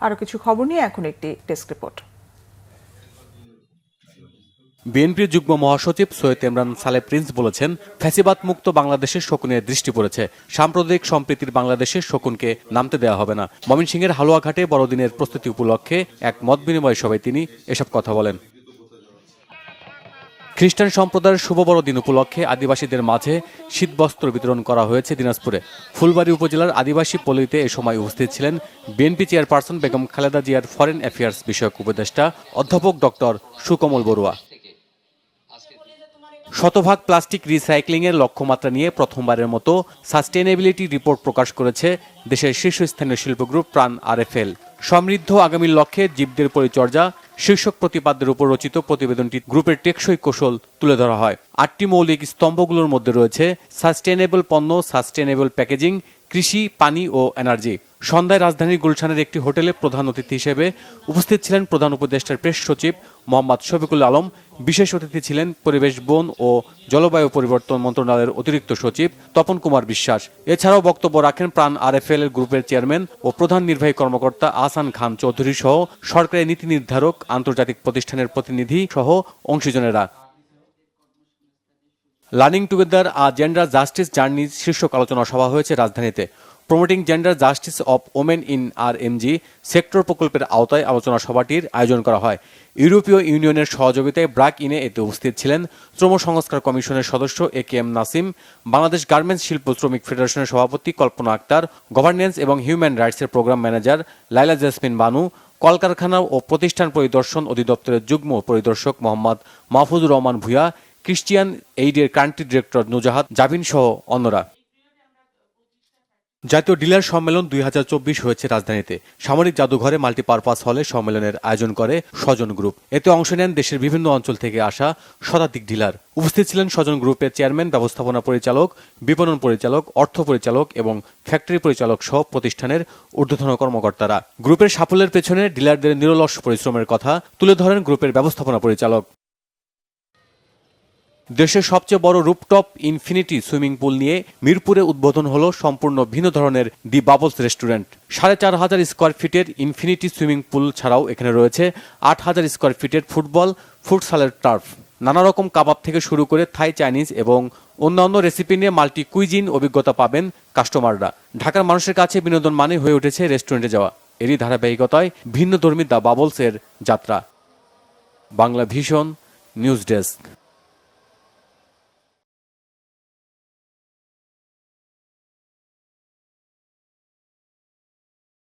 আরো কিছু খবর নিয়ে এখন একটি ডেস্ক রিপোর্ট। বিএনপির যুগ্ম মহাসচিব সৈয়দ ইমরান সালে প্রিন্স বলেছেন, ফ্যাসিবাদ মুক্ত বাংলাদেশের শকুনের দৃষ্টি পড়েছে। সাম্প্রদায়িক সম্প্রীতির বাংলাদেশের শকুনকে নামতে দেওয়া হবে না। ময়মনসিংহের হালুয়াঘাটে বড়দিনের প্রস্তুতি উপলক্ষে এক মত বিনিময় সভায় তিনি এসব কথা বলেন। খ্রিস্টান সম্প্রদায়ের শুভ বড়দিন উপলক্ষে আদিবাসীদের মাঝে শীতবস্ত্র বিতরণ করা হয়েছে দিনাজপুরে। ফুলবাড়ী উপজেলার আদিবাসী পল্লীতে এ সময় উপস্থিত ছিলেন বিএনপি চেয়ারপারসন বেগম খালেদা জিয়ার ফরেন অ্যাফেয়ার্স বিষয়ক উপদেষ্টা অধ্যাপক ডক্টর সুকমল বড়ুয়া। শতভাগ প্লাস্টিক রিসাইক্লিংয়ের লক্ষ্যমাত্রা নিয়ে প্রথমবারের মতো সাস্টেইনেবিলিটি রিপোর্ট প্রকাশ করেছে দেশের শীর্ষস্থানীয় শিল্প গ্রুপ প্রাণ আরএফএল। সমৃদ্ধ আগামীর লক্ষ্যে জীবদের পরিচর্যা শীর্ষক প্রতিপাদ্যের উপর রচিত প্রতিবেদনটি গ্রুপের টেকসই কৌশল তুলে ধরা হয়। 8টি মৌলিক স্তম্ভগুলোর মধ্যে রয়েছে সাস্টেইনেবল পণ্য, সাস্টেইনেবল প্যাকেজিং, কৃষি, পানি ও এনার্জি। সন্ধ্যায় রাজধানীর গুলশানের একটি হোটেলে প্রধান অতিথি হিসেবে উপস্থিত ছিলেন প্রধান উপদেষ্টার প্রেস সচিব মোহাম্মদ শফিকুল আলম। বিশেষ অতিথি ছিলেন পরিবেশ, বন ও জলবায়ু পরিবর্তন মন্ত্রণালয়ের অতিরিক্ত সচিব তপন কুমার বিশ্বাস। এছাড়াও বক্তব্য রাখেন প্রাণ আরএফএল এর গ্রুপের চেয়ারম্যান ও প্রধান নির্বাহী কর্মকর্তা আহসান খান চৌধুরী সহ সরকারি নীতি নির্ধারক, আন্তর্জাতিক প্রতিষ্ঠানের প্রতিনিধি সহ অংশীজনেরা। লার্নিং টুগেদার আ জেন্ডার জাস্টিস জার্নি শীর্ষক আলোচনা সভা হয়েছে রাজধানীতে। Promoting gender justice of women in RMG sector প্রকল্পের আওতায় আলোচনা সভাটির আয়োজন করা হয়। ইউরোপীয় ইউনিয়নের সহযোগিতায় ব্রাক ইনে এতে উপস্থিত ছিলেন শ্রম সংস্কার কমিশনের সদস্য একেএম নাসিম, বাংলাদেশ গার্মেন্টস শিল্প শ্রমিক ফেডারেশনের সভাপতি কল্পনা আক্তার, গভর্নেন্স এবং হিউম্যান রাইটসের প্রোগ্রাম ম্যানেজার লাইলা জেসমিন বানু, কলকারখানা ও প্রতিষ্ঠান পরিদর্শন অধিদপ্তরের যুগ্ম পরিদর্শক মোহাম্মদ মাহফুজুর রহমান ভূঁইয়া, ক্রিশ্চিয়ান এইডের কান্ট্রি ডিরেক্টর নুজাহাত জাবিন সহ অন্যরা। জাতীয় ডিলার সম্মেলন 2024 হয়েছে রাজধানীতে। সামরিক জাদুঘরে মাল্টিপারপাস হলে সম্মেলনের আয়োজন করে স্বজন গ্রুপ। এতে অংশ নেন দেশের বিভিন্ন অঞ্চল থেকে আসা শতাধিক ডিলার। উপস্থিত ছিলেন স্বজন গ্রুপের চেয়ারম্যান, ব্যবস্থাপনা পরিচালক, বিপণন পরিচালক, অর্থ পরিচালক এবং ফ্যাক্টরি পরিচালক সহ প্রতিষ্ঠানের ঊর্ধ্বতন কর্মকর্তারা। গ্রুপের সাফল্যের পেছনে ডিলারদের নিরলস পরিশ্রমের কথা তুলে ধরেন গ্রুপের ব্যবস্থাপনা পরিচালক। দেশের সবচেয়ে বড় রুফটপ ইনফিনিটি সুইমিং পুল নিয়ে মিরপুরে উদ্বোধন হলো সম্পূর্ণ ভিন্ন ধরনের দি বাবলস রেস্টুরেন্ট। 4500 স্কোয়ার ফিটের ইনফিনিটি সুইমিং পুল ছাড়াও এখানে রয়েছে 8000 স্কোয়ার ফিটের ফুটবল, ফুটসালের টার্ফ। নানা রকম কাবাব থেকে শুরু করে থাই, চাইনিজ এবং অন্যান্য রেসিপি নিয়ে মাল্টি কুইজিন অভিজ্ঞতা পাবেন কাস্টমাররা। ঢাকার মানুষের কাছে বিনোদন মানে হয়ে উঠেছে রেস্টুরেন্টে যাওয়া। এরই ধারাবাহিকতায় ভিন্ন ধর্মী দ্য বাবলসের যাত্রা। Bangla vision news desk.